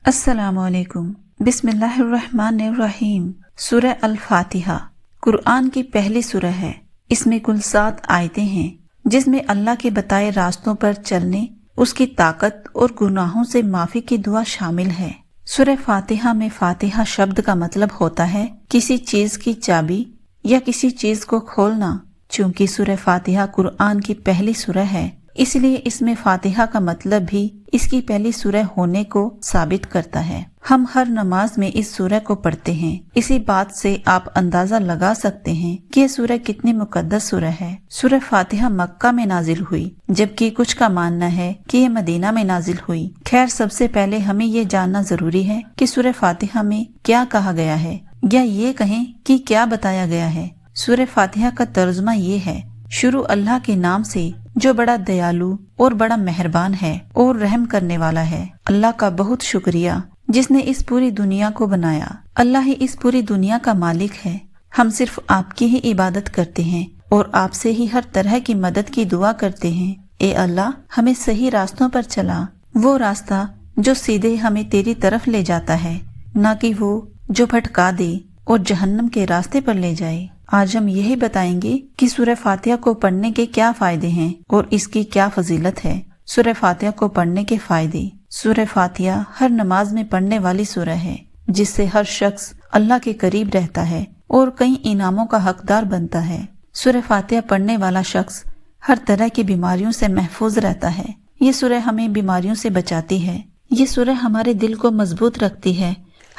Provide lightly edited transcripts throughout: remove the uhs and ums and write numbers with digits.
السلام علیکم۔ بسم اللہ الرحمن الرحیم۔ سورہ الفاتحہ قرآن کی پہلی سورہ ہے۔ اس میں کل 7 آیتیں ہیں، جس میں اللہ کے بتائے راستوں پر چلنے، اس کی طاقت اور گناہوں سے معافی کی دعا شامل ہے۔ سورہ فاتحہ میں فاتحہ شبد کا مطلب ہوتا ہے کسی چیز کی چابی یا کسی چیز کو کھولنا۔ چونکہ سورہ فاتحہ قرآن کی پہلی سورہ ہے، اس لیے اس میں فاتحہ کا مطلب بھی اس کی پہلی سورہ ہونے کو ثابت کرتا ہے۔ ہم ہر نماز میں اس سورہ کو پڑھتے ہیں۔ اسی بات سے آپ اندازہ لگا سکتے ہیں کہ یہ سورہ کتنی مقدس سورہ ہے۔ سورہ فاتحہ مکہ میں نازل ہوئی، جبکہ کچھ کا ماننا ہے کہ یہ مدینہ میں نازل ہوئی۔ خیر، سب سے پہلے ہمیں یہ جاننا ضروری ہے کہ سورہ فاتحہ میں کیا کہا گیا ہے، یا یہ کہیں کہ کیا بتایا گیا ہے۔ سورہ فاتحہ کا ترجمہ یہ ہے: شروع اللہ کے نام سے جو بڑا دیالو اور بڑا مہربان ہے اور رحم کرنے والا ہے۔ اللہ کا بہت شکریہ جس نے اس پوری دنیا کو بنایا۔ اللہ ہی اس پوری دنیا کا مالک ہے۔ ہم صرف آپ کی ہی عبادت کرتے ہیں اور آپ سے ہی ہر طرح کی مدد کی دعا کرتے ہیں۔ اے اللہ، ہمیں صحیح راستوں پر چلا، وہ راستہ جو سیدھے ہمیں تیری طرف لے جاتا ہے، نہ کہ وہ جو بھٹکا دے اور جہنم کے راستے پر لے جائے۔ آج ہم یہی بتائیں گے کہ سورہ فاتحہ کو پڑھنے کے کیا فائدے ہیں اور اس کی کیا فضیلت ہے۔ سورہ فاتحہ کو پڑھنے کے فائدے۔ سورہ فاتحہ ہر نماز میں پڑھنے والی سورہ ہے، جس سے ہر شخص اللہ کے قریب رہتا ہے اور کئی انعاموں کا حقدار بنتا ہے۔ سورہ فاتحہ پڑھنے والا شخص ہر طرح کی بیماریوں سے محفوظ رہتا ہے۔ یہ سورہ ہمیں بیماریوں سے بچاتی ہے۔ یہ سورہ ہمارے دل کو مضبوط رکھتی ہے،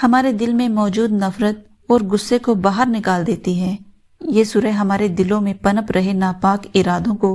ہمارے دل میں موجود نفرت اور غصے کو باہر نکال دیتی ہے۔ یہ سورہ ہمارے دلوں میں پنپ رہے ناپاک ارادوں کو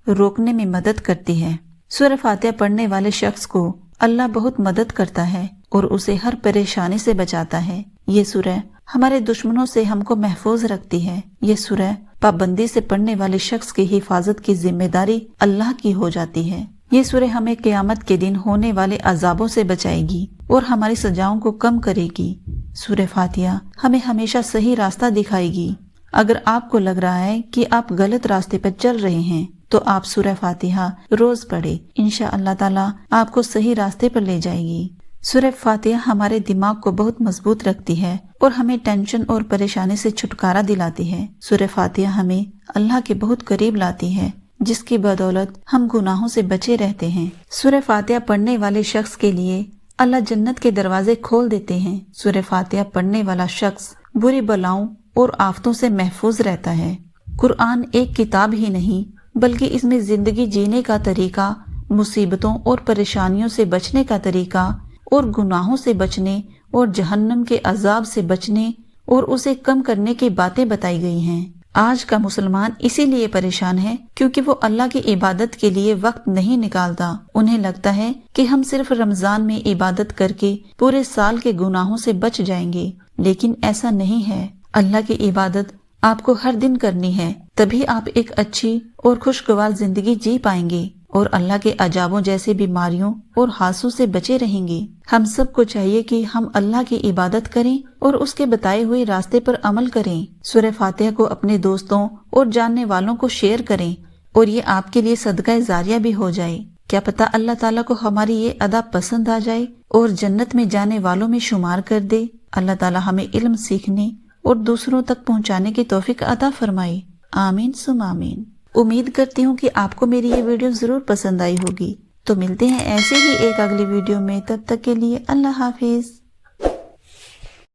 روکنے میں مدد کرتی ہے۔ سورہ فاتحہ پڑھنے والے شخص کو اللہ بہت مدد کرتا ہے اور اسے ہر پریشانی سے بچاتا ہے۔ یہ سورہ ہمارے دشمنوں سے ہم کو محفوظ رکھتی ہے۔ یہ سورہ پابندی سے پڑھنے والے شخص کی حفاظت کی ذمہ داری اللہ کی ہو جاتی ہے۔ یہ سورہ ہمیں قیامت کے دن ہونے والے عذابوں سے بچائے گی اور ہماری سزاؤں کو کم کرے گی۔ سورہ فاتحہ ہمیں ہمیشہ صحیح راستہ دکھائے گی۔ اگر آپ کو لگ رہا ہے کہ آپ غلط راستے پر چل رہے ہیں تو آپ سورہ فاتحہ روز پڑھیں۔ انشاءاللہ تعالی آپ کو صحیح راستے پر لے جائے گی۔ سورہ فاتحہ ہمارے دماغ کو بہت مضبوط رکھتی ہے اور ہمیں ٹینشن اور پریشانی سے چھٹکارا دلاتی ہے۔ سورہ فاتحہ ہمیں اللہ کے بہت قریب لاتی ہے، جس کی بدولت ہم گناہوں سے بچے رہتے ہیں۔ سورہ فاتحہ پڑھنے والے شخص کے لیے اللہ جنت کے دروازے کھول دیتے ہیں۔ سورہ فاتحہ پڑھنے والا شخص بری بلاؤں اور آفتوں سے محفوظ رہتا ہے۔ قرآن ایک کتاب ہی نہیں، بلکہ اس میں زندگی جینے کا طریقہ، مصیبتوں اور پریشانیوں سے بچنے کا طریقہ، اور گناہوں سے بچنے اور جہنم کے عذاب سے بچنے اور اسے کم کرنے کی باتیں بتائی گئی ہیں۔ آج کا مسلمان اسی لیے پریشان ہے کیونکہ وہ اللہ کی عبادت کے لیے وقت نہیں نکالتا۔ انہیں لگتا ہے کہ ہم صرف رمضان میں عبادت کر کے پورے سال کے گناہوں سے بچ جائیں گے، لیکن ایسا نہیں ہے۔ اللہ کی عبادت آپ کو ہر دن کرنی ہے، تبھی آپ ایک اچھی اور خوشگوار زندگی جی پائیں گے اور اللہ کے عذابوں جیسے بیماریوں اور حادثوں سے بچے رہیں گے۔ ہم سب کو چاہیے کہ ہم اللہ کی عبادت کریں اور اس کے بتائے ہوئے راستے پر عمل کریں۔ سورہ فاتحہ کو اپنے دوستوں اور جاننے والوں کو شیئر کریں اور یہ آپ کے لیے صدقہ جاریہ بھی ہو جائے۔ کیا پتہ اللہ تعالیٰ کو ہماری یہ ادا پسند آ جائے اور جنت میں جانے والوں میں شمار کر دے۔ اللہ تعالیٰ ہمیں علم سیکھنے اور دوسروں تک پہنچانے کی توفیق عطا فرمائے۔ آمین ثم آمین۔ امید کرتی ہوں کہ آپ کو میری یہ ویڈیو ضرور پسند آئی ہوگی۔ تو ملتے ہیں ایسے ہی ایک اگلی ویڈیو میں، تب تک کے لیے اللہ حافظ۔